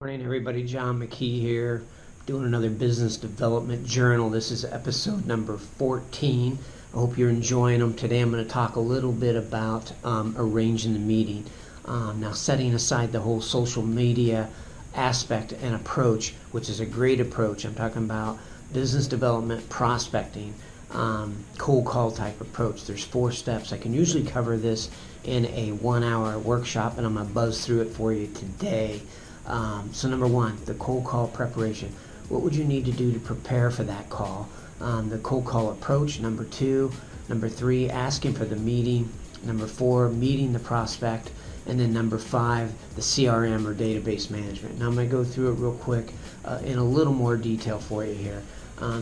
Morning, everybody. John McKee here, doing another business development journal. This is episode number 14. I hope you're enjoying them. Today I'm going to talk a little bit about arranging the meeting. Now, setting aside the whole social media aspect and approach, which is a great approach. I'm talking about business development, prospecting, cold call type approach. There's 4 steps. I can usually cover this in a 1-hour workshop, and I'm going to buzz through it for you today. So number 1, the cold call preparation. What would you need to do to prepare for that call? The cold call approach. Number 2. Number 3, asking for the meeting. Number 4, meeting the prospect. And then number 5, the CRM or database management. Now I'm going to go through it real quick in a little more detail for you here.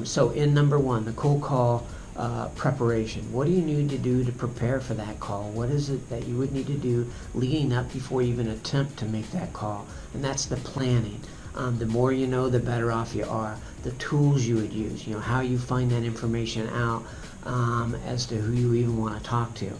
So in number 1, the cold call preparation. What do you need to do to prepare for that call? What is it that you would need to do leading up before you even attempt to make that call? And that's the planning. The more you know, the better off you are. The tools you would use, how you find that information out as to who you even want to talk to.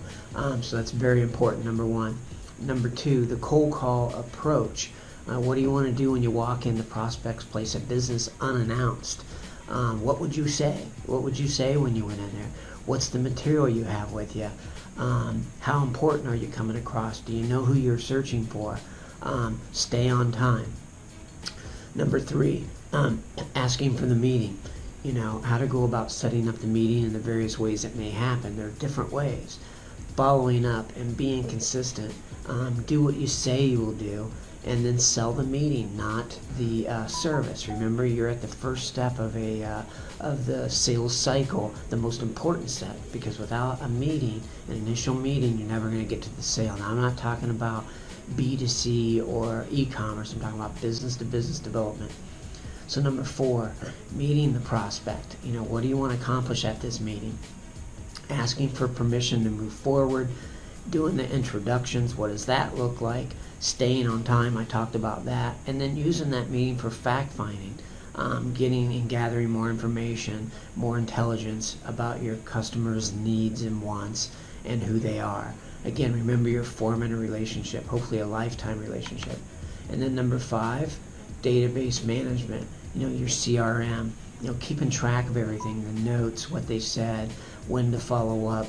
So that's very important, number 1. Number 2, the cold call approach. What do you want to do when you walk in the prospect's place of business unannounced? What would you say? What would you say when you went in there? What's the material you have with you? How important are you coming across? Do you know who you're searching for? Stay on time. Number 3, asking for the meeting. How to go about setting up the meeting in the various ways it may happen. There are different ways. Following up and being consistent. Do what you say you will do, and then sell the meeting, not the service. Remember, you're at the first step of the sales cycle, the most important step, because without a meeting, an initial meeting, you're never going to get to the sale. Now, I'm not talking about B2C or e-commerce. I'm talking about business-to-business development. So number 4, meeting the prospect. What do you want to accomplish at this meeting? Asking for permission to move forward, doing the introductions. What does that look like? Staying on time, I talked about that. And then using that meeting for fact-finding, getting and gathering more information, more intelligence about your customers' needs and wants and who they are. Again, remember, you're forming a relationship, hopefully a lifetime relationship. And then number 5, database management, your CRM, keeping track of everything, the notes, what they said, when to follow up,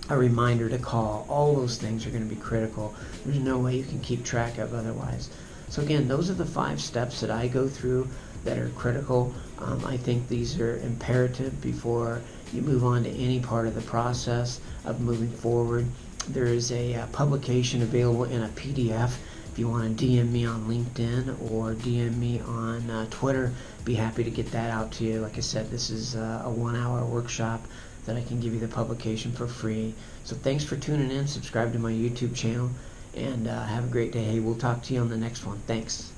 a reminder to call. All those things are going to be critical. There's no way you can keep track of otherwise. So again, those are the 5 steps that I go through that are critical. I think these are imperative before you move on to any part of the process of moving forward. There is a publication available in a PDF. If you want to DM me on LinkedIn or DM me on Twitter, be happy to get that out to you. Like I said, this is a 1-hour workshop that I can give you the publication for free. So thanks for tuning in. Subscribe to my YouTube channel, and have a great day. Hey, we'll talk to you on the next one. Thanks.